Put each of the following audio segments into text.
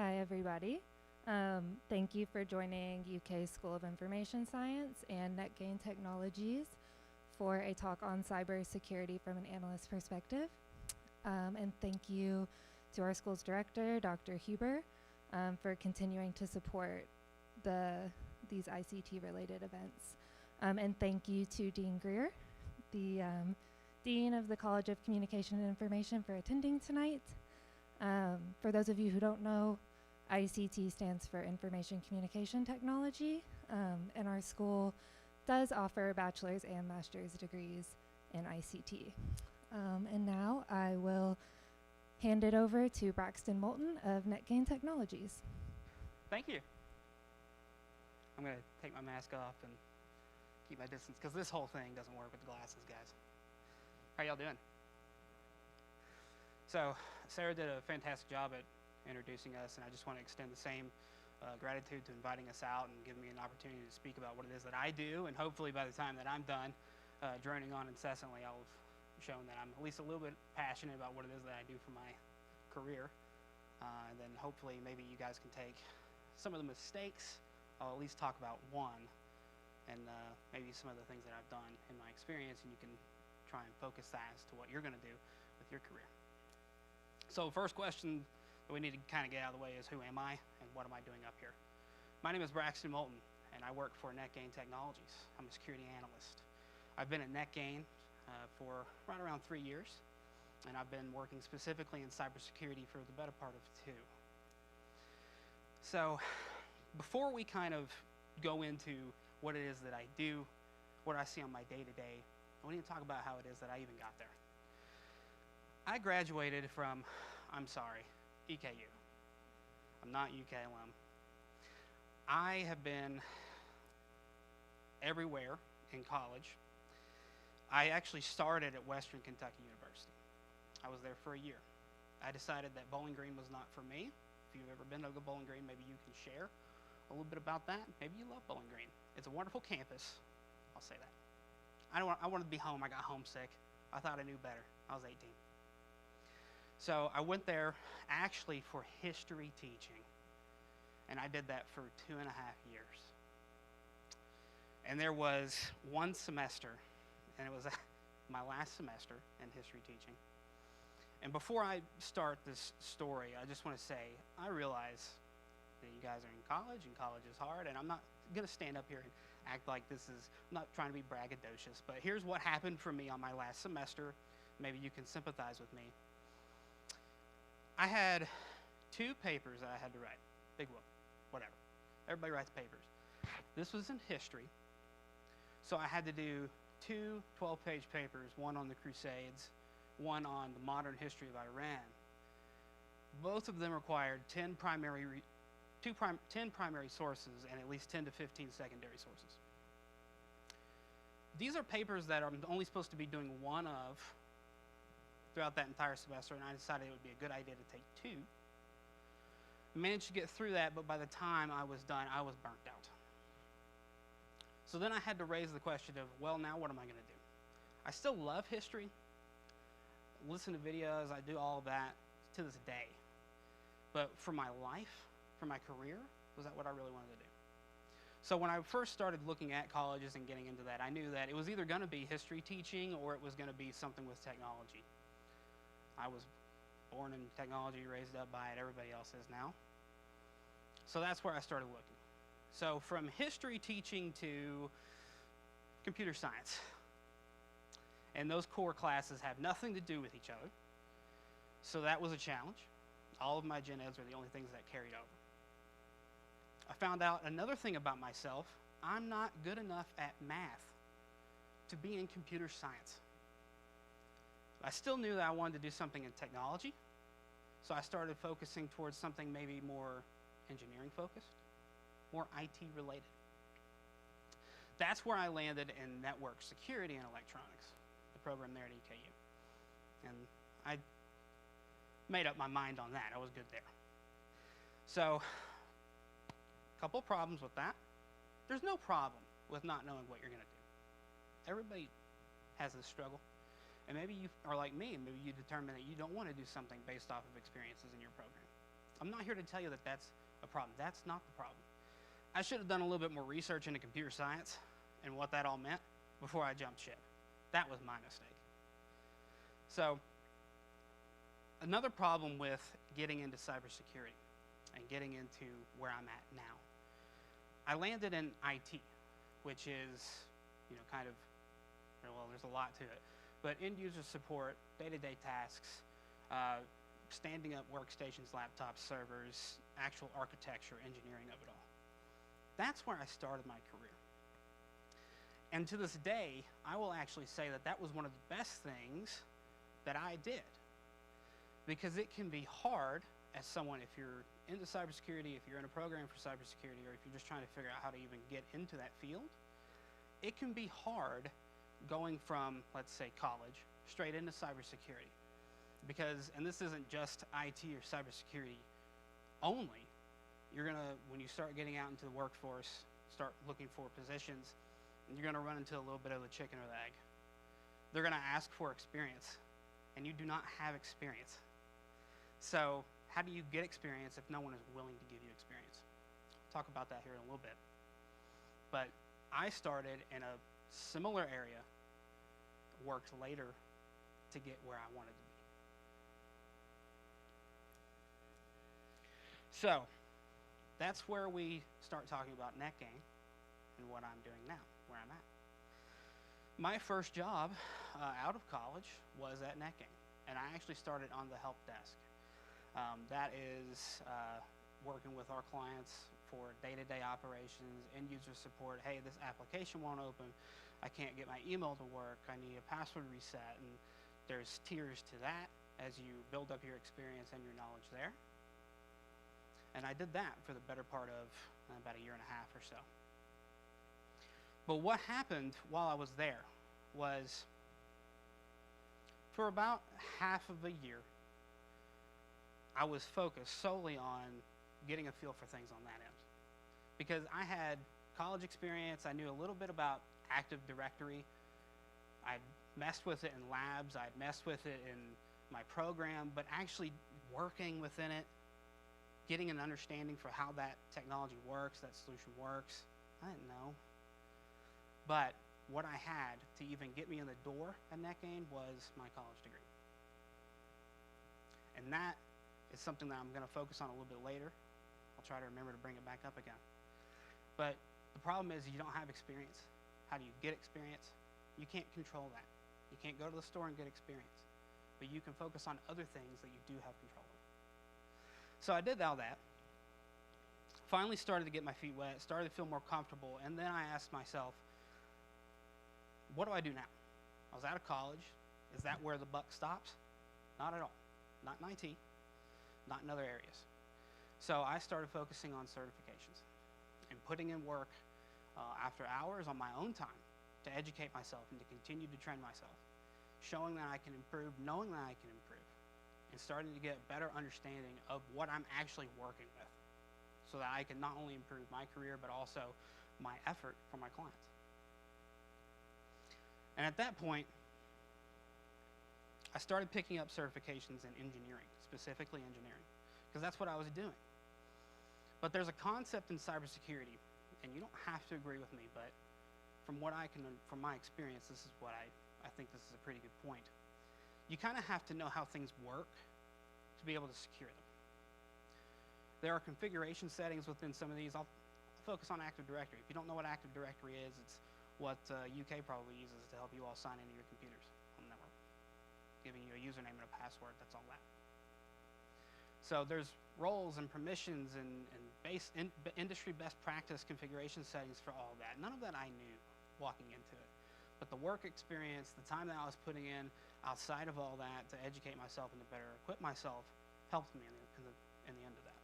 Hi, everybody. Thank you for joining UK School of Information Science and Netgain Technologies for a talk on cybersecurity from an analyst perspective. And thank you to our school's director, Dr. Huber, for continuing to support these ICT-related events. And thank you to Dean Greer, the Dean of the College of Communication and Information, for attending tonight. For those of you who don't know, ICT stands for Information Communication Technology, and our school does offer bachelor's and master's degrees in ICT. And now I will hand it over to Braxton Molton of Netgain Technologies. Thank you. I'm going to take my mask off and keep my distance because this whole thing doesn't work with the glasses, guys. How y'all doing? So Sarah did a fantastic job at introducing us, and I just want to extend the same gratitude to inviting us out and giving me an opportunity to speak about what it is that I do, and hopefully by the time that I'm done droning on incessantly, I'll have shown that I'm at least a little bit passionate about what it is that I do for my career, and then hopefully maybe you guys can take some of the mistakes. I'll at least talk about one, and maybe some of the things that I've done in my experience, and you can try and focus that as to what you're going to do with your career. So first question that we need to kind of get out of the way is, who am I and what am I doing up here? My name is Braxton Molton, and I work for Netgain Technologies. I'm a security analyst. I've been at Netgain for right around 3 years, and I've been working specifically in cybersecurity for the better part of 2. So before we kind of go into what it is that I do, what I see on my day-to-day, we need to talk about how it is that I even got there. I graduated from, EKU. I'm not UK alum. I have been everywhere in college. I actually started at Western Kentucky University. I was there for a year. I decided that Bowling Green was not for me. If you've ever been to Bowling Green, maybe you can share a little bit about that. Maybe you love Bowling Green. It's a wonderful campus. I'll say that. I wanted to be home. I got homesick. I thought I knew better. I was 18. So I went there actually for history teaching, and I did that for 2.5 years. And there was one semester, and it was my last semester in history teaching. And before I start this story, I just want to say, I realize that you guys are in college, and college is hard, and I'm not going to stand up here and act like this is, I'm not trying to be braggadocious, but here's what happened for me on my last semester. Maybe you can sympathize with me. I had 2 papers that I had to write. Big whoop, whatever. Everybody writes papers. This was in history. So I had to do 2 12-page papers, one on the Crusades, one on the modern history of Iran. Both of them required 10 primary sources and at least 10 to 15 secondary sources. These are papers that I'm only supposed to be doing one of throughout that entire semester, and I decided it would be a good idea to take 2. I managed to get through that, but by the time I was done, I was burnt out. So then I had to raise the question of, well, now what am I going to do? I still love history, listen to videos, I do all of that to this day. But for my life, for my career, was that what I really wanted to do? So when I first started looking at colleges and getting into that, I knew that it was either going to be history teaching or it was going to be something with technology. I was born in technology, raised up by it, everybody else is now. So that's where I started looking. So from history teaching to computer science. And those core classes have nothing to do with each other. So that was a challenge. All of my gen eds were the only things that carried over. I found out another thing about myself. I'm not good enough at math to be in computer science. I still knew that I wanted to do something in technology, so I started focusing towards something maybe more engineering focused, more IT related. That's where I landed in network security and electronics, the program there at EKU. And I made up my mind on that. I was good there. So, a couple problems with that. There's no problem with not knowing what you're going to do. Everybody has this struggle. And maybe you are like me, and maybe you determine that you don't want to do something based off of experiences in your program. I'm not here to tell you that that's a problem. That's not the problem. I should have done a little bit more research into computer science and what that all meant before I jumped ship. That was my mistake. So, another problem with getting into cybersecurity and getting into where I'm at now, I landed in IT, which is, kind of, well, there's a lot to it, but end user support, day-to-day tasks, standing up workstations, laptops, servers, actual architecture, engineering of it all. That's where I started my career. And to this day, I will actually say that that was one of the best things that I did. Because it can be hard as someone, if you're into cybersecurity, if you're in a program for cybersecurity, or if you're just trying to figure out how to even get into that field, it can be hard going from, let's say, college straight into cybersecurity. Because, and this isn't just IT or cybersecurity only, you're gonna, when you start getting out into the workforce, start looking for positions, you're gonna run into a little bit of the chicken or the egg. They're gonna ask for experience, and you do not have experience. So how do you get experience if no one is willing to give you experience? I'll talk about that here in a little bit. But I started in a similar area, worked later to get where I wanted to be. So that's where we start talking about Netgain and what I'm doing now, where I'm at. My first job out of college was at Netgain, and I actually started on the help desk. That is working with our clients for day-to-day operations, end-user support. Hey, this application won't open. I can't get my email to work. I need a password reset. And there's tiers to that as you build up your experience and your knowledge there. And I did that for the better part of about a year and a half or so. But what happened while I was there was, for about half of a year, I was focused solely on getting a feel for things on that end. Because I had college experience, I knew a little bit about Active Directory. I'd messed with it in labs, I'd messed with it in my program, but actually working within it, getting an understanding for how that technology works, that solution works, I didn't know. But what I had to even get me in the door at Netgain was my college degree. And that is something that I'm going to focus on a little bit later. I'll try to remember to bring it back up again. But the problem is you don't have experience. How do you get experience? You can't control that. You can't go to the store and get experience. But you can focus on other things that you do have control of. So I did all that. Finally started to get my feet wet, started to feel more comfortable, and then I asked myself, what do I do now? I was out of college. Is that where the buck stops? Not at all. Not in IT, not in other areas. So I started focusing on certifications and putting in work after hours on my own time to educate myself and to continue to train myself, showing that I can improve, knowing that I can improve, and starting to get a better understanding of what I'm actually working with so that I can not only improve my career but also my effort for my clients. And at that point, I started picking up certifications in engineering, specifically engineering, because that's what I was doing. But there's a concept in cybersecurity, and you don't have to agree with me, but from what I can, from my experience, this is what I think this is a pretty good point. You kind of have to know how things work to be able to secure them. There are configuration settings within some of these. I'll focus on Active Directory. If you don't know what Active Directory is, it's what UK probably uses to help you all sign into your computers on the network, giving you a username and a password. That's all that. So there's roles and permissions and industry best practice configuration settings for all that. None of that I knew walking into it. But the work experience, the time that I was putting in outside of all that to educate myself and to better equip myself helped me in the end of that.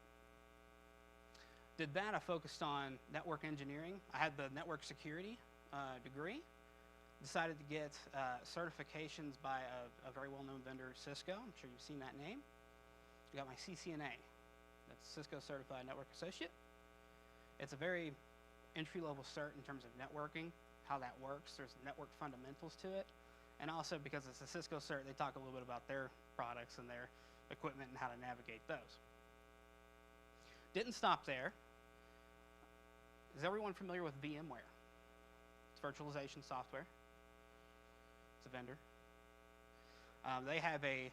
Did that, I focused on network engineering. I had the network security degree. Decided to get certifications by a very well-known vendor, Cisco. I'm sure you've seen that name. I got my CCNA. That's Cisco Certified Network Associate. It's a very entry-level cert in terms of networking, how that works. There's network fundamentals to it. And also because it's a Cisco cert, they talk a little bit about their products and their equipment and how to navigate those. Didn't stop there. Is everyone familiar with VMware? It's virtualization software. It's a vendor. They have a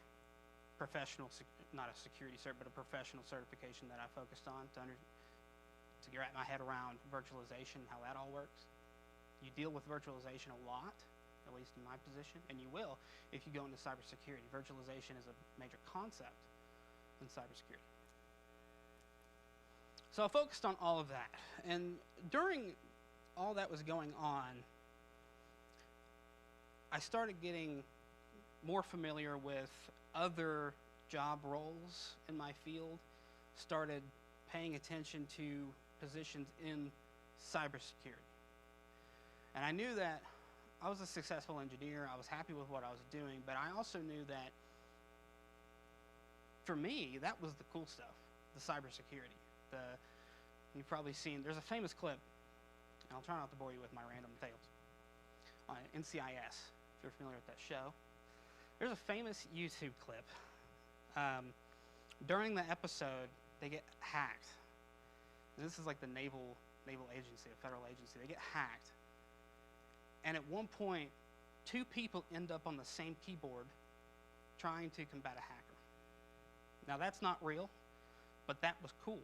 professional, not a security cert, but a professional certification that I focused on to wrap my head around virtualization, how that all works. You deal with virtualization a lot, at least in my position, and you will if you go into cybersecurity. Virtualization is a major concept in cybersecurity. So I focused on all of that. And during all that was going on, I started getting more familiar with other job roles in my field, started paying attention to positions in cybersecurity. And I knew that I was a successful engineer, I was happy with what I was doing, but I also knew that for me, that was the cool stuff, the cybersecurity. You've probably seen, there's a famous clip, and I'll try not to bore you with my random tales, on NCIS, if you're familiar with that show. There's a famous YouTube clip. During the episode, they get hacked. And this is like the naval agency, a federal agency. They get hacked. And at one point, 2 people end up on the same keyboard trying to combat a hacker. Now that's not real, but that was cool.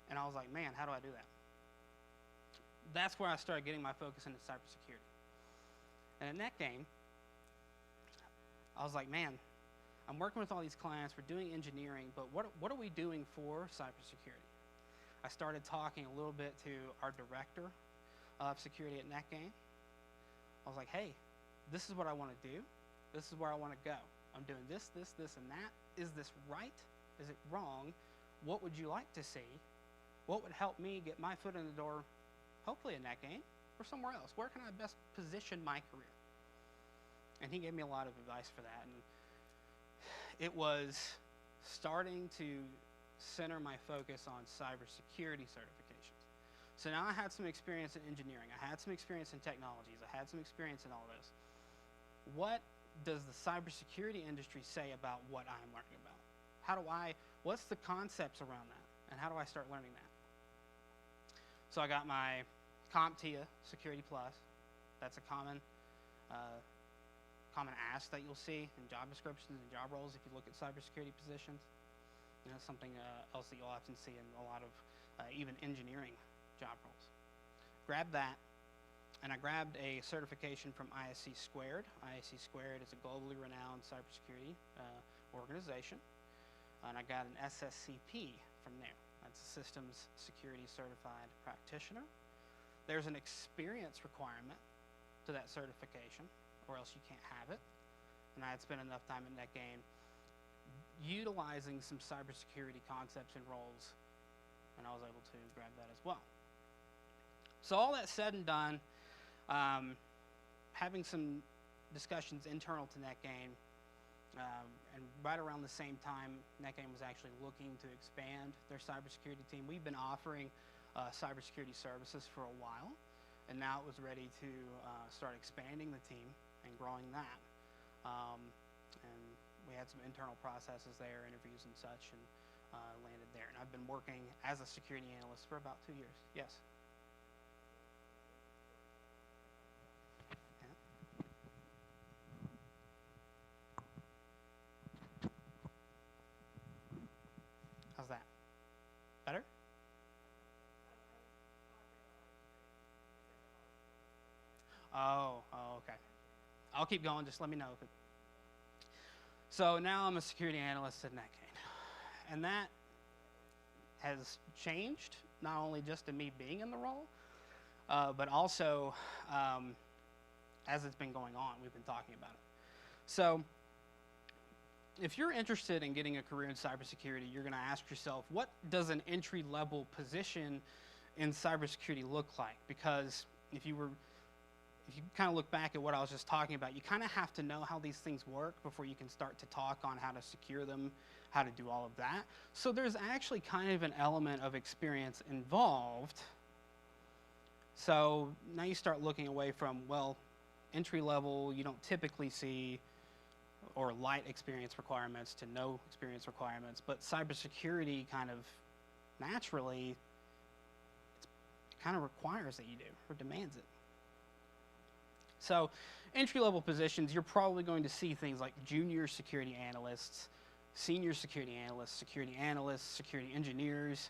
And I was like, man, how do I do that? That's where I started getting my focus into cybersecurity. And at Netgain, I was like, man, I'm working with all these clients, we're doing engineering, but what are we doing for cybersecurity? I started talking a little bit to our director of security at Netgain. I was like, hey, this is what I want to do. This is where I want to go. I'm doing this, and that. Is this right? Is it wrong? What would you like to see? What would help me get my foot in the door, hopefully at Netgain or somewhere else? Where can I best position my career? And he gave me a lot of advice for that. And it was starting to center my focus on cybersecurity certifications. So now I had some experience in engineering. I had some experience in technologies. I had some experience in all this. What does the cybersecurity industry say about what I'm learning about? What's the concepts around that? And how do I start learning that? So I got my CompTIA Security Plus. That's a common ask that you'll see in job descriptions and job roles if you look at cybersecurity positions. And that's something else that you'll often see in a lot of even engineering job roles. Grabbed that, and I grabbed a certification from ISC Squared. ISC Squared is a globally renowned cybersecurity organization. And I got an SSCP from there. That's a Systems Security Certified Practitioner. There's an experience requirement to that certification, or else you can't have it. And I had spent enough time at Netgain utilizing some cybersecurity concepts and roles, and I was able to grab that as well. So all that said and done, having some discussions internal to Netgain, and right around the same time, Netgain was actually looking to expand their cybersecurity team. We've been offering Cybersecurity Services for a while, and now it was ready to start expanding the team and growing that. And we had some internal processes there, interviews and such, and landed there. And I've been working as a security analyst for about 2 years. Yes? How's that? Better? Oh, okay. I'll keep going. Just let me know if it. So now I'm a security analyst at Netgain, and that has changed not only just in me being in the role, but also as it's been going on. We've been talking about it. So if you're interested in getting a career in cybersecurity, you're going to ask yourself, what does an entry-level position in cybersecurity look like? Because if you kind of look back at what I was just talking about, you kind of have to know how these things work before you can start to talk on how to secure them, how to do all of that. So there's actually kind of an element of experience involved. So now you start looking away from, well, entry level, you don't typically see, or light experience requirements to no experience requirements, but cybersecurity kind of naturally, it kind of requires that you do, or demands it. So entry-level positions, you're probably going to see things like junior security analysts, senior security analysts, security engineers.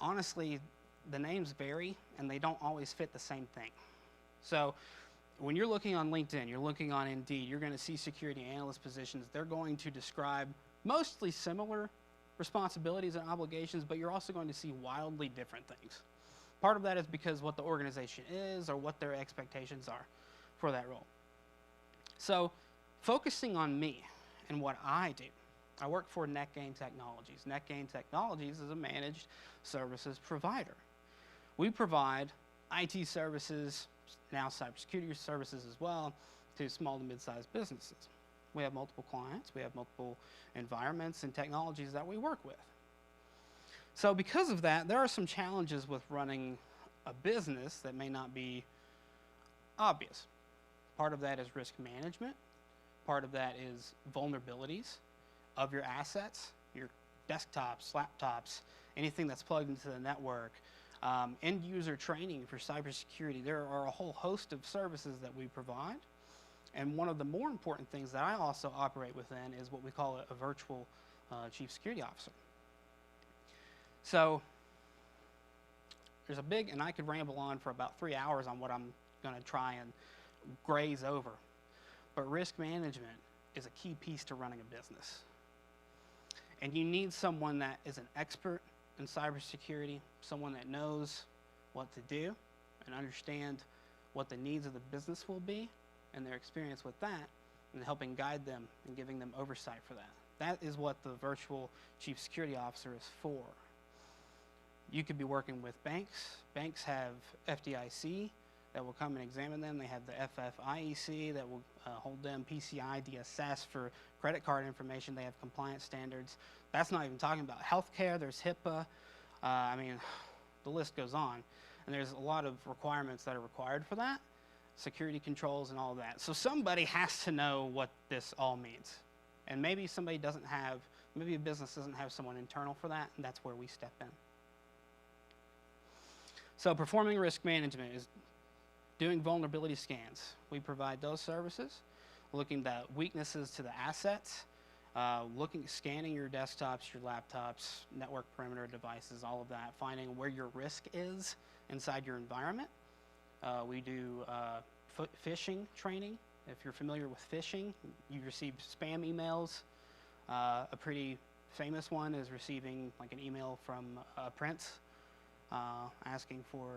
Honestly, the names vary, and they don't always fit the same thing. So when you're looking on LinkedIn, you're looking on Indeed, you're going to see security analyst positions. They're going to describe mostly similar responsibilities and obligations, but you're also going to see wildly different things. Part of that is because what the organization is or what their expectations are for that role. So focusing on me and what I do, I work for Netgain Technologies. Netgain Technologies is a managed services provider. We provide IT services, now cybersecurity services as well, to small to mid-sized businesses. We have multiple clients, we have multiple environments and technologies that we work with. So because of that, there are some challenges with running a business that may not be obvious. Part of that is risk management. Part of that is vulnerabilities of your assets, your desktops, laptops, anything that's plugged into the network, end user training for cybersecurity. There are a whole host of services that we provide. And one of the more important things that I also operate within is what we call a virtual chief security officer. So there's a big, and I could ramble on for about 3 hours on what I'm going to try and graze over. But risk management is a key piece to running a business. And you need someone that is an expert in cybersecurity, someone that knows what to do and understand what the needs of the business will be and their experience with that, and helping guide them and giving them oversight for that. That is what the virtual chief security officer is for. You could be working with banks. Banks have FDIC that will come and examine them. They have the FFIEC that will hold them PCI DSS for credit card information. They have compliance standards. That's not even talking about healthcare. There's HIPAA. I mean, the list goes on. And there's a lot of requirements that are required for that, security controls and all of that. So somebody has to know what this all means. And maybe somebody doesn't have, maybe a business doesn't have someone internal for that, and that's where we step in. So performing risk management is doing vulnerability scans. We provide those services, looking at weaknesses to the assets, scanning your desktops, your laptops, network perimeter devices, all of that, finding where your risk is inside your environment. We do phishing training. If you're familiar with phishing, you receive spam emails. A pretty famous one is receiving like an email from a prince asking for,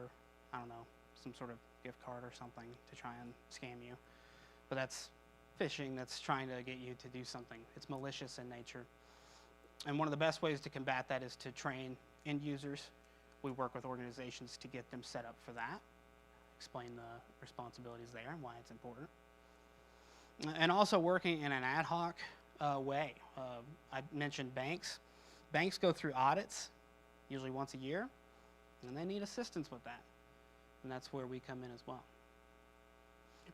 I don't know, some sort of gift card or something to try and scam you. But that's phishing, that's trying to get you to do something. It's malicious in nature. And one of the best ways to combat that is to train end users. We work with organizations to get them set up for that, explain the responsibilities there and why it's important. And also working in an ad hoc way. I mentioned banks. Banks go through audits, usually once a year, and they need assistance with that. And that's where we come in as well.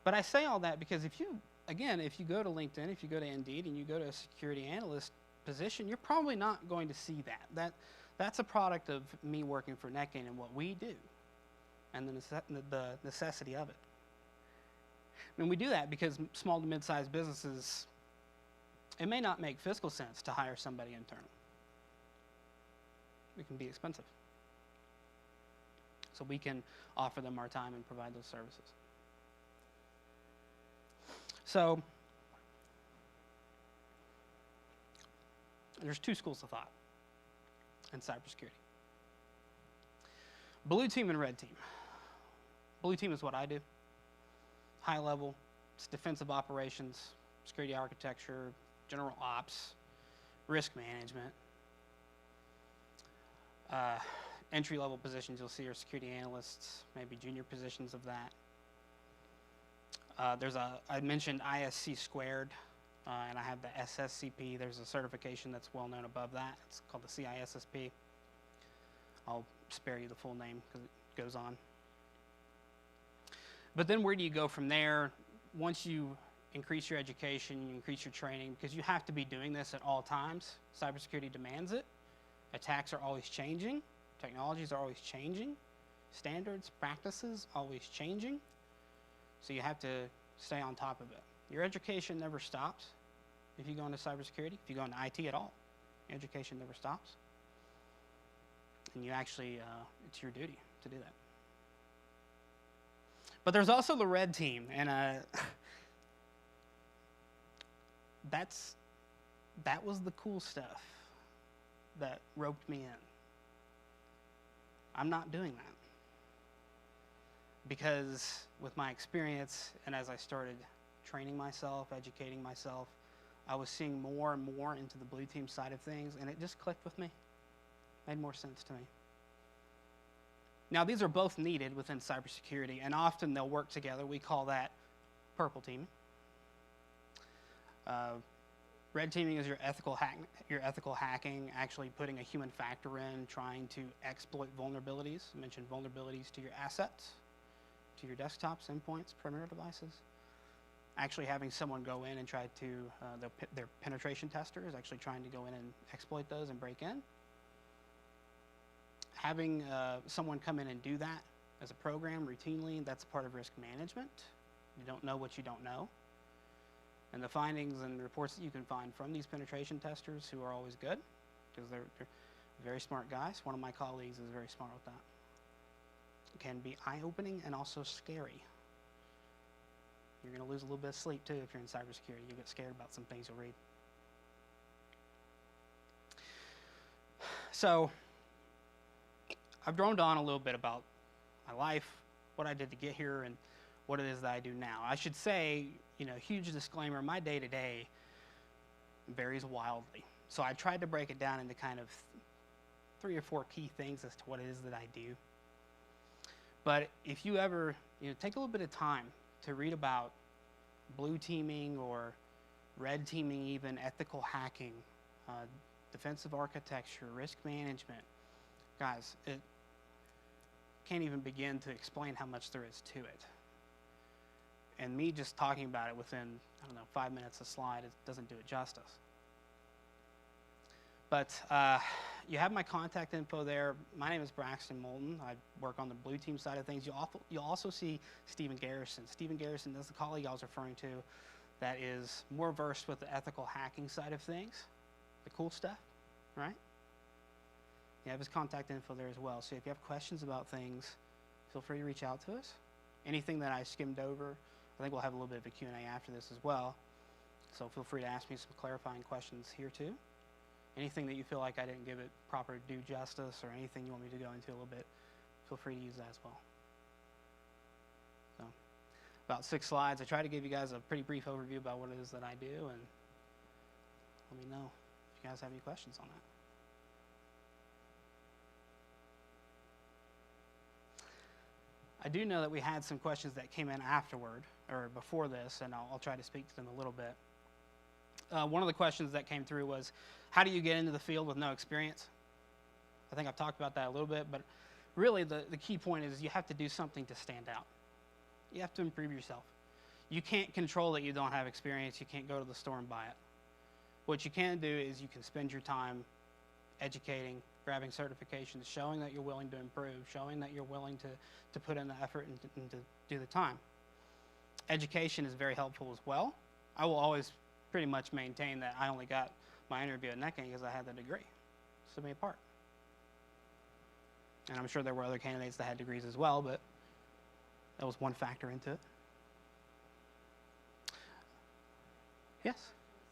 But I say all that because if you go to LinkedIn, if you go to Indeed, and you go to a security analyst position, you're probably not going to see that. That's a product of me working for Netgain and what we do, and the necessity of it. And we do that because small to mid-sized businesses, it may not make fiscal sense to hire somebody internal. It can be expensive. So we can offer them our time and provide those services. So there's two schools of thought in cybersecurity. Blue team and red team. Blue team is what I do. High level, it's defensive operations, security architecture, general ops, risk management. Entry-level positions you'll see are security analysts, maybe junior positions of that. I mentioned ISC squared, and I have the SSCP. There's a certification that's well known above that. It's called the CISSP. I'll spare you the full name because it goes on. But then where do you go from there? Once you increase your education, you increase your training, because you have to be doing this at all times. Cybersecurity demands it. Attacks are always changing. Technologies are always changing. Standards, practices, always changing. So you have to stay on top of it. Your education never stops if you go into cybersecurity, if you go into IT at all. Your education never stops. And you actually, it's your duty to do that. But there's also the red team, and that was the cool stuff that roped me in. I'm not doing that. Because with my experience, and as I started training myself, educating myself, I was seeing more and more into the blue team side of things, and it just clicked with me. Made more sense to me. Now, these are both needed within cybersecurity, and often they'll work together. We call that purple teaming. Red teaming is your ethical hacking, actually putting a human factor in, trying to exploit vulnerabilities. I mentioned vulnerabilities to your assets, to your desktops, endpoints, perimeter devices. Actually having someone go in and try to, their penetration tester is actually trying to go in and exploit those and break in. Having someone come in and do that as a program routinely, that's part of risk management. You don't know what you don't know. And the findings and reports that you can find from these penetration testers, who are always good, because they're very smart guys. One of my colleagues is very smart with that. It can be eye-opening and also scary. You're going to lose a little bit of sleep, too, if you're in cybersecurity. You get scared about some things you'll read. So I've droned on a little bit about my life, what I did to get here, and what it is that I do now. I should say, huge disclaimer, my day-to-day varies wildly. So I tried to break it down into kind of 3 or 4 key things as to what it is that I do. But if you ever, take a little bit of time to read about blue teaming or red teaming, even ethical hacking, defensive architecture, risk management, guys, it can't even begin to explain how much there is to it. And me just talking about it within, 5 minutes a slide, it doesn't do it justice. But you have my contact info there. My name is Braxton Molton. I work on the blue team side of things. You'll also see Stephen Garrison. Stephen Garrison is the colleague I was referring to that is more versed with the ethical hacking side of things, the cool stuff, right? You have his contact info there as well. So if you have questions about things, feel free to reach out to us. Anything that I skimmed over, I think we'll have a little bit of a Q&A after this as well. So feel free to ask me some clarifying questions here too. Anything that you feel like I didn't give it proper due justice, or anything you want me to go into a little bit, feel free to use that as well. So, about 6 slides. I try to give you guys a pretty brief overview about what it is that I do, and let me know if you guys have any questions on that. I do know that we had some questions that came in afterward, or before this, and I'll try to speak to them a little bit. One of the questions that came through was, how do you get into the field with no experience? I think I've talked about that a little bit, but really the key point is you have to do something to stand out. You have to improve yourself. You can't control that you don't have experience. You can't go to the store and buy it. What you can do is you can spend your time educating, grabbing certifications, showing that you're willing to improve, showing that you're willing to put in the effort and to do the time. Education is very helpful as well. I will always pretty much maintain that I only got my interview at Netgain because I had the degree. Set me apart. And I'm sure there were other candidates that had degrees as well, but that was one factor into it. Yes?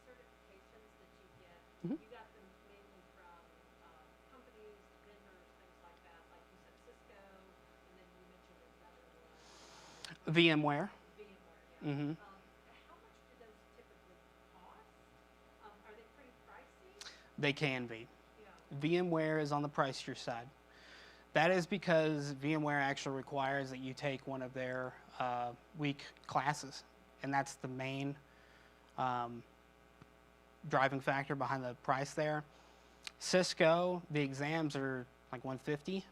Certifications that you get, Mm-hmm. you got them mainly from companies, vendors, things like that. Like you said, Cisco, and then you mentioned another one. VMware. VMware, yeah. Mm-hmm. How much do those typically cost? Are they pretty pricey? They can be. Yeah. VMware is on the pricier side. That is because VMware actually requires that you take one of their week classes, and that's the main driving factor behind the price there. Cisco, the exams are like $150. You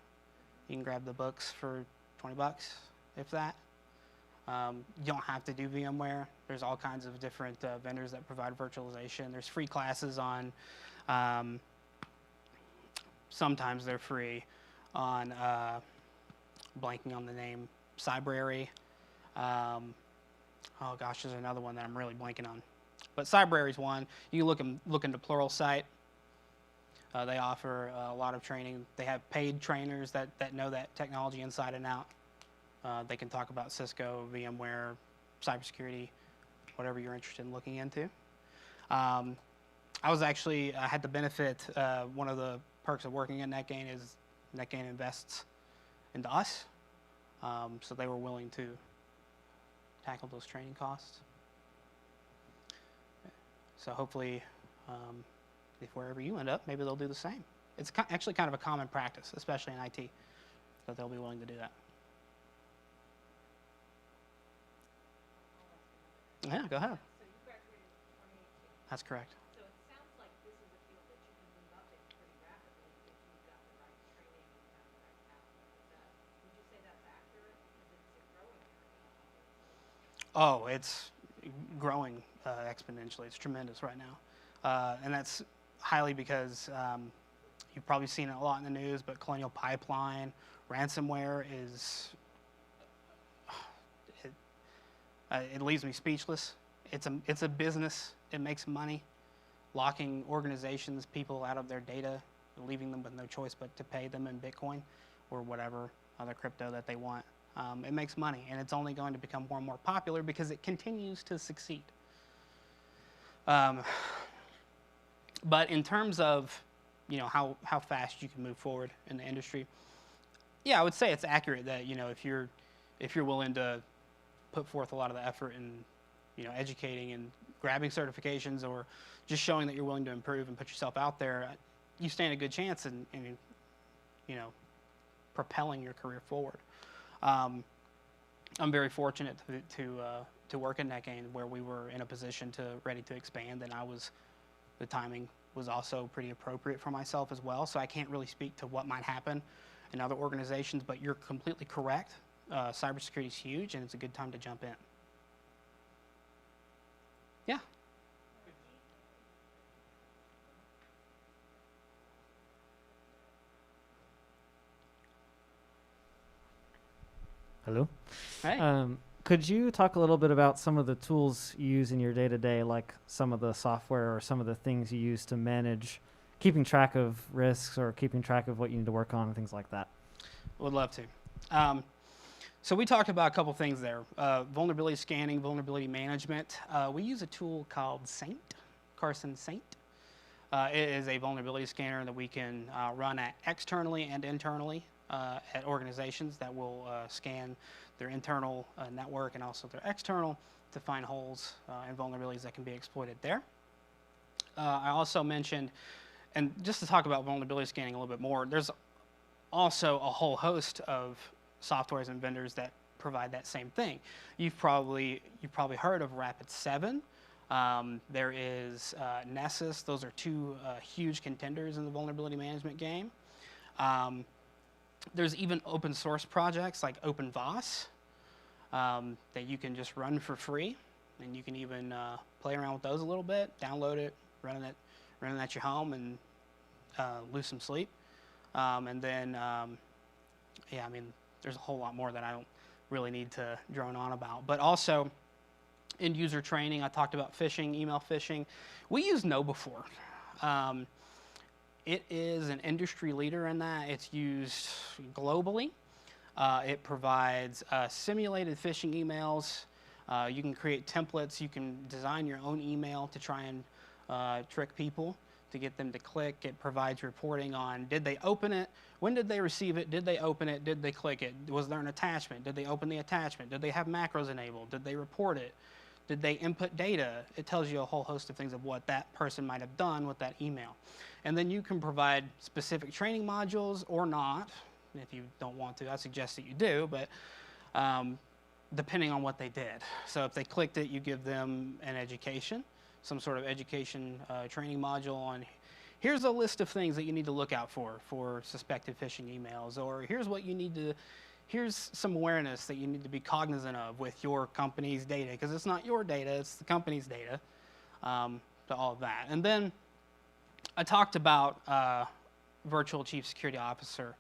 can grab the books for $20, if that. You don't have to do VMware. There's all kinds of different vendors that provide virtualization. There's free classes on, sometimes they're free. on blanking on the name, Cybrary. Oh gosh, there's another one that I'm really blanking on. But Cybrary's one. You can look into Pluralsight. They offer a lot of training. They have paid trainers that know that technology inside and out. They can talk about Cisco, VMware, cybersecurity, whatever you're interested in looking into. I had the benefit, one of the perks of working at Netgain is Netgain invests into us. So they were willing to tackle those training costs. So hopefully, if wherever you end up, maybe they'll do the same. It's actually kind of a common practice, especially in IT, that they'll be willing to do that. Yeah, go ahead. So you graduated in 2018. That's correct. So it sounds like this is a field that you can move up in pretty rapidly if you've got the right training and you have the right pathway. Would you say that's accurate? Because it's a growing area, obviously. Oh, it's growing exponentially. It's tremendous right now. And that's highly because you've probably seen it a lot in the news, but Colonial Pipeline, ransomware it leaves me speechless. It's a business. It makes money, locking organizations, people out of their data, leaving them with no choice but to pay them in Bitcoin or whatever other crypto that they want. It makes money, and it's only going to become more and more popular because it continues to succeed. But in terms of, how fast you can move forward in the industry, yeah, I would say it's accurate that, if you're willing to put forth a lot of the effort in, educating and grabbing certifications or just showing that you're willing to improve and put yourself out there, you stand a good chance in propelling your career forward. I'm very fortunate to work at Netgain where we were in a position ready to expand, and the timing was also pretty appropriate for myself as well. So I can't really speak to what might happen in other organizations, but you're completely correct. Cybersecurity is huge, and it's a good time to jump in. Yeah. Hello. Hey. Could you talk a little bit about some of the tools you use in your day-to-day, like some of the software or some of the things you use to manage keeping track of risks or keeping track of what you need to work on and things like that? Would love to. So we talked about a couple things there. Vulnerability scanning, vulnerability management. We use a tool called Carson Saint. It is a vulnerability scanner that we can run externally and internally at organizations that will scan their internal network and also their external to find holes and vulnerabilities that can be exploited there. I also mentioned, and just to talk about vulnerability scanning a little bit more, there's also a whole host of softwares and vendors that provide that same thing. You've probably heard of Rapid7. There is Nessus. Those are two huge contenders in the vulnerability management game. There's even open source projects like OpenVAS that you can just run for free, and you can even play around with those a little bit, download it, run it at your home, and lose some sleep. And then, there's a whole lot more that I don't really need to drone on about. But also, end user training. I talked about phishing, email phishing. We use KnowBe4. It is an industry leader in that. It's used globally. It provides simulated phishing emails. You can create templates. You can design your own email to try and trick people to get them to click. It provides reporting on, did they open it? When did they receive it? Did they open it? Did they click it? Was there an attachment? Did they open the attachment? Did they have macros enabled? Did they report it? Did they input data? It tells you a whole host of things of what that person might have done with that email. And then you can provide specific training modules or not. If you don't want to, I suggest that you do, but depending on what they did. So if they clicked it, you give them an education, some sort of education training module on here's a list of things that you need to look out for suspected phishing emails, or here's some awareness that you need to be cognizant of with your company's data, because it's not your data, it's the company's data, to all of that. And then I talked about virtual chief security officer.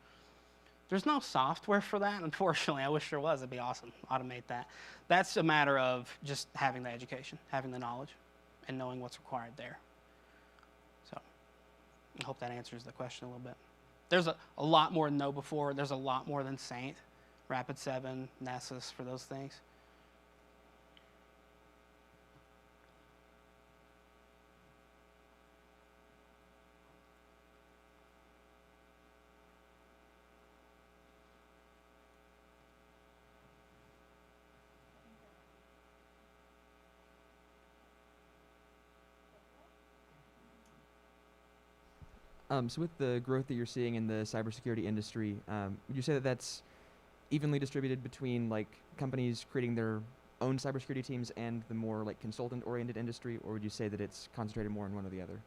There's no software for that, unfortunately. I wish there was. It'd be awesome. Automate that. That's a matter of just having the education, having the knowledge, and knowing what's required there. So I hope that answers the question a little bit. There's a lot more than Know Before. There's a lot more than Saint, Rapid7, Nessus for those things. So with the growth that you're seeing in the cybersecurity industry, would you say that that's evenly distributed between like companies creating their own cybersecurity teams and the more like consultant-oriented industry, or would you say that it's concentrated more in one or the other?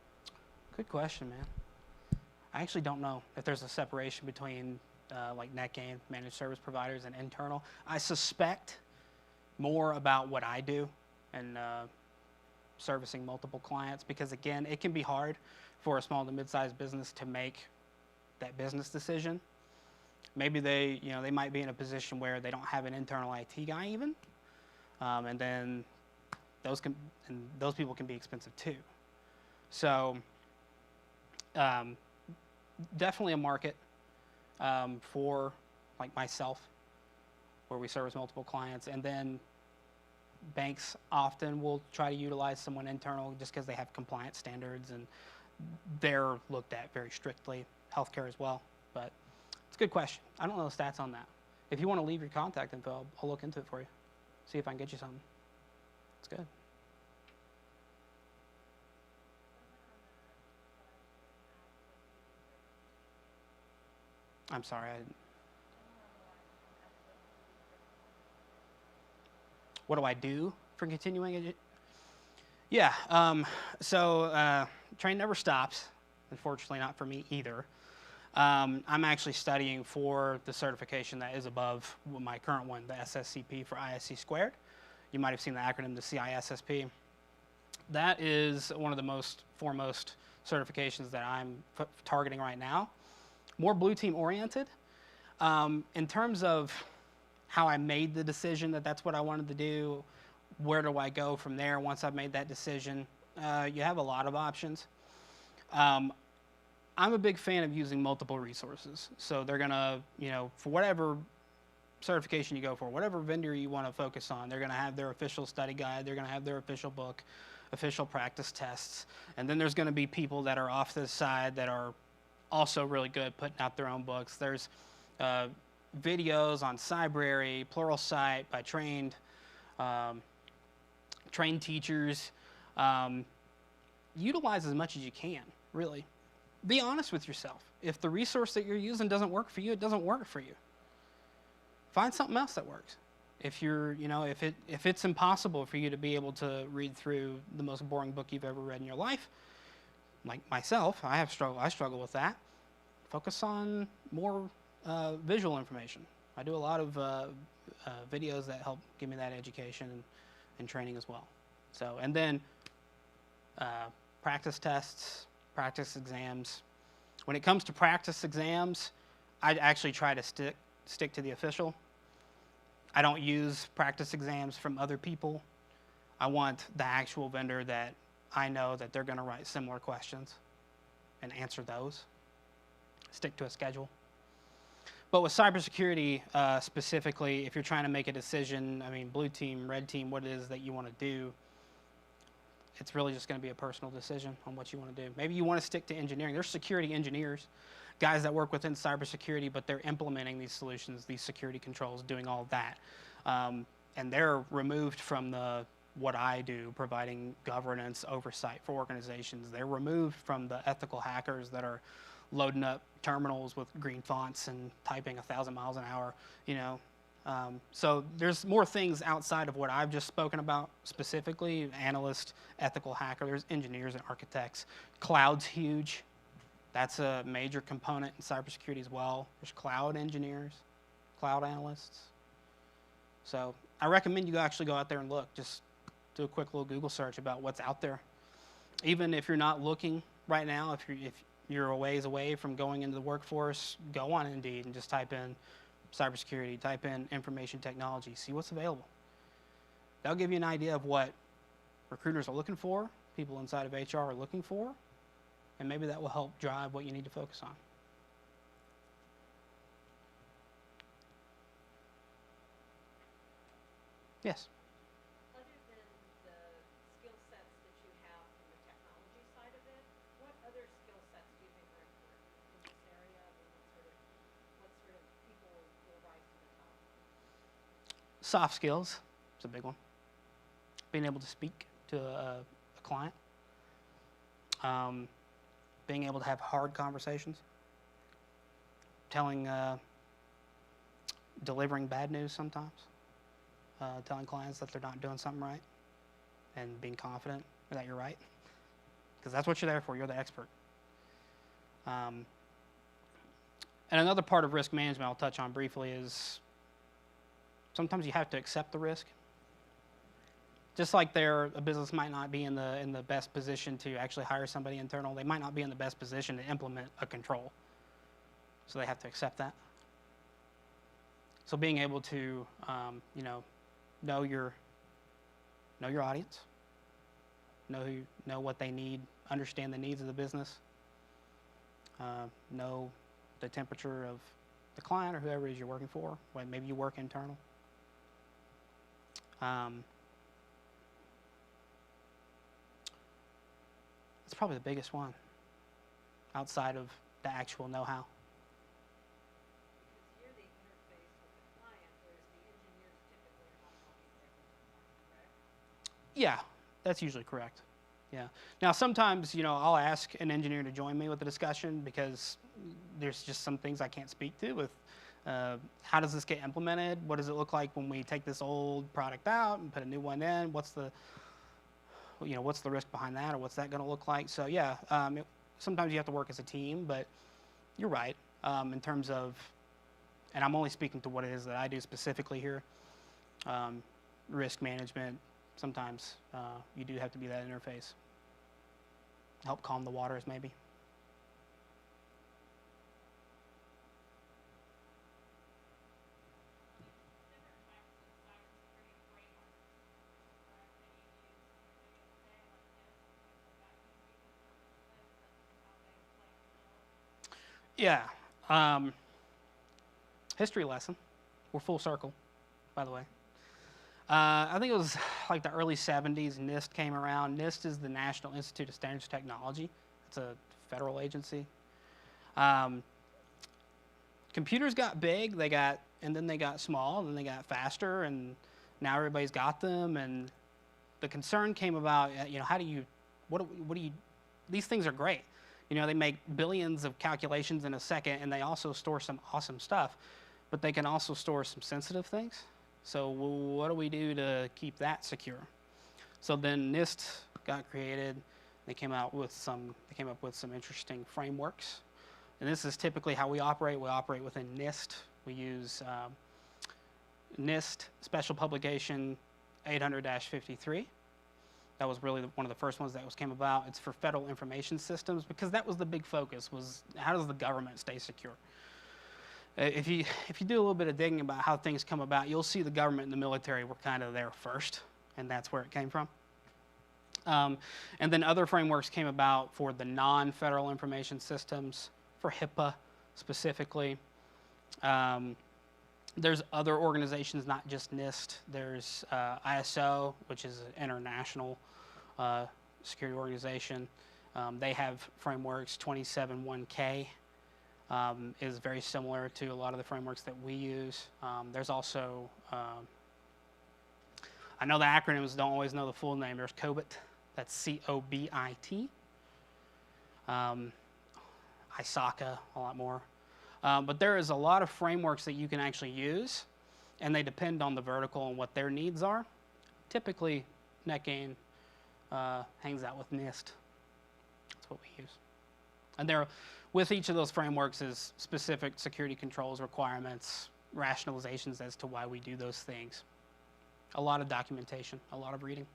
Good question, man. I actually don't know if there's a separation between like Netgain, managed service providers, and internal. I suspect more about what I do and servicing multiple clients, because again, it can be hard for a small to mid-sized business to make that business decision. Maybe they might be in a position where they don't have an internal IT guy even, and then those people can be expensive too. So definitely a market for like myself, where we service multiple clients, and then banks often will try to utilize someone internal just because they have compliance standards and they're looked at very strictly. Healthcare as well, but it's a good question. I don't know the stats on that. If you want to leave your contact info, I'll look into it for you. See if I can get you something. It's good. I'm sorry. What do I do for continuing education? Yeah, train never stops. Unfortunately, not for me either. I'm actually studying for the certification that is above my current one, the SSCP for ISC squared. You might have seen the acronym, the CISSP. That is one of the most foremost certifications that I'm targeting right now. More blue team oriented. In terms of how I made the decision that that's what I wanted to do, where do I go from there once I've made that decision? You have a lot of options. I'm a big fan of using multiple resources. So they're gonna, for whatever certification you go for, whatever vendor you want to focus on, they're gonna have their official study guide, they're gonna have their official book, official practice tests, and then there's gonna be people that are off to the side that are also really good putting out their own books. There's videos on Cybrary, Pluralsight by trained teachers. Utilize as much as you can, really. Be honest with yourself. If the resource that you're using doesn't work for you, it doesn't work for you. Find something else that works. If you're, if it's impossible for you to be able to read through the most boring book you've ever read in your life, like myself, I struggle with that. Focus on more visual information. I do a lot of videos that help give me that education and training as well. So, and then practice tests, practice exams. When it comes to practice exams, I actually try to stick to the official. I don't use practice exams from other people. I want the actual vendor that I know that they're going to write similar questions and answer those. Stick to a schedule. But with cybersecurity specifically, if you're trying to make a decision, blue team, red team, what it is that you want to do, it's really just going to be a personal decision on what you want to do. Maybe you want to stick to engineering. There's security engineers, guys that work within cybersecurity, but they're implementing these solutions, these security controls, doing all of that. And they're removed from what I do, providing governance oversight for organizations. They're removed from the ethical hackers that are loading up terminals with green fonts and typing 1,000 miles an hour, So there's more things outside of what I've just spoken about specifically, analyst, ethical hacker, there's engineers and architects. Cloud's huge. That's a major component in cybersecurity as well. There's cloud engineers, cloud analysts. So I recommend you actually go out there and look. Just do a quick little Google search about what's out there. Even if you're not looking right now, you're a ways away from going into the workforce, go on Indeed and just type in cybersecurity, type in information technology, see what's available. That'll give you an idea of what recruiters are looking for, people inside of HR are looking for, and maybe that will help drive what you need to focus on. Yes? Other than the skill sets that you have from the technology side of it, what other skill sets do you think are important in this area? I mean, what sort of people will rise to the top? Soft skills is a big one. Being able to speak to a client. Being able to have hard conversations. Delivering bad news sometimes. Telling clients that they're not doing something right. And being confident that you're right. Because that's what you're there for. You're the expert. And another part of risk management I'll touch on briefly is sometimes you have to accept the risk. Just like a business might not be in the best position to actually hire somebody internal, they might not be in the best position to implement a control. So they have to accept that. So being able to, know your audience, know what they need, understand the needs of the business, know the temperature of the client or whoever it is you're working for. Well, maybe you work internal. It's probably the biggest one outside of the actual know-how. Because you're the interface with the client, whereas the engineers typically are not talking directly to the client, correct? Yeah, that's usually correct. Yeah. Now, sometimes, I'll ask an engineer to join me with the discussion because there's just some things I can't speak to with how does this get implemented? What does it look like when we take this old product out and put a new one in? What's the risk behind that, or what's that going to look like? So, yeah, sometimes you have to work as a team, but you're right in terms of, and I'm only speaking to what it is that I do specifically here, risk management. Sometimes you do have to be that interface. Help calm the waters, maybe. Yeah. History lesson. We're full circle, by the way. I think it was like the early 70s, NIST came around. NIST is the National Institute of Standards and Technology. It's a federal agency. Computers got big, and then they got small, and then they got faster, and now everybody's got them. And the concern came about, these things are great. They make billions of calculations in a second, and they also store some awesome stuff, but they can also store some sensitive things. So what do we do to keep that secure? So then NIST got created. They came up with some interesting frameworks. And this is typically how we operate. We operate within NIST. We use NIST Special Publication 800-53. That was really one of the first ones that came about. It's for federal information systems because that was the big focus, was how does the government stay secure? If you do a little bit of digging about how things come about, you'll see the government and the military were kind of there first, and that's where it came from. And then other frameworks came about for the non-federal information systems, for HIPAA specifically. There's other organizations, not just NIST. There's ISO, which is an international security organization. They have frameworks. 271K is very similar to a lot of the frameworks that we use. There's also, I know the acronyms, don't always know the full name. There's COBIT, that's C-O-B-I-T. ISACA, a lot more. But there is a lot of frameworks that you can actually use, and they depend on the vertical and what their needs are. Typically, Netgain hangs out with NIST. That's what we use. And with each of those frameworks is specific security controls, requirements, rationalizations as to why we do those things. A lot of documentation, a lot of reading.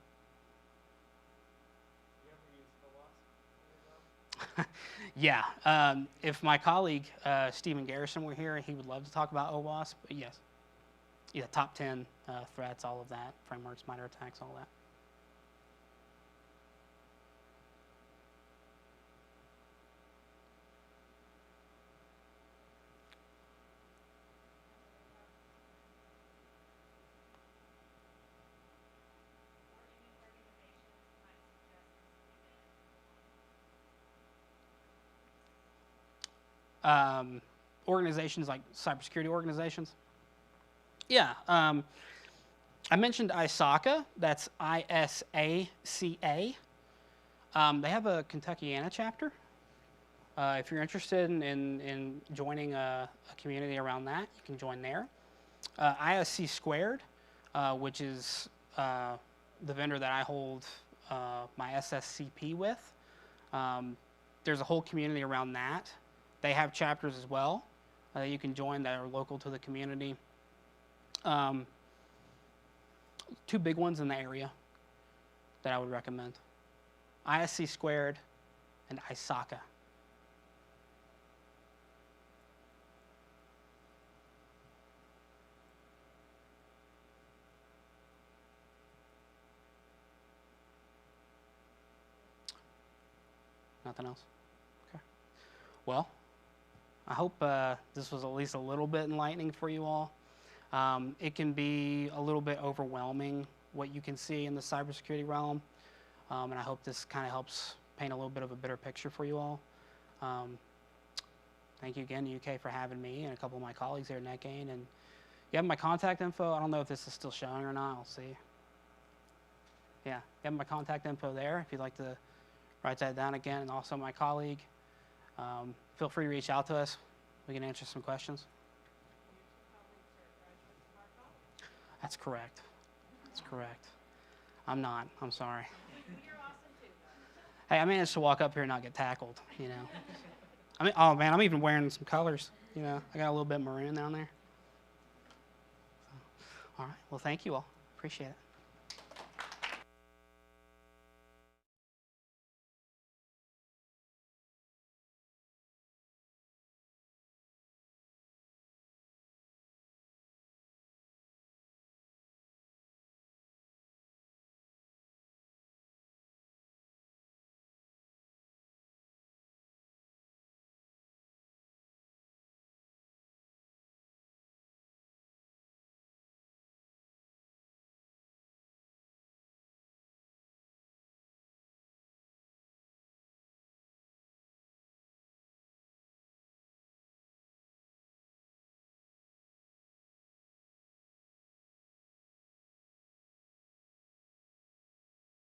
Yeah. If my colleague Stephen Garrison were here, he would love to talk about OWASP. But yes. Yeah, top 10 threats, all of that, frameworks, minor attacks, all that. Organizations like cybersecurity organizations. Yeah. I mentioned ISACA. That's ISACA. They have a Kentuckiana chapter. If you're interested in joining a community around that, you can join there. ISC Squared, which is the vendor that I hold my SSCP with. There's a whole community around that. They have chapters as well that you can join that are local to the community. Two big ones in the area that I would recommend. ISC Squared and ISACA. Nothing else? Okay. Well, I hope this was at least a little bit enlightening for you all. It can be a little bit overwhelming what you can see in the cybersecurity realm, and I hope this kind of helps paint a little bit of a better picture for you all. Thank you again, UK, for having me and a couple of my colleagues here at Netgain. And you have my contact info. I don't know if this is still showing or not. I'll see. Yeah, you have my contact info there if you'd like to write that down again. And also my colleague. Feel free to reach out to us. We can answer some questions. That's correct. That's correct. I'm not. I'm sorry. You're awesome too, though. Hey, I managed to walk up here and not get tackled, you know. I mean, oh man, I'm even wearing some colors, you know. I got a little bit maroon down there. All right. Well, thank you all. Appreciate it.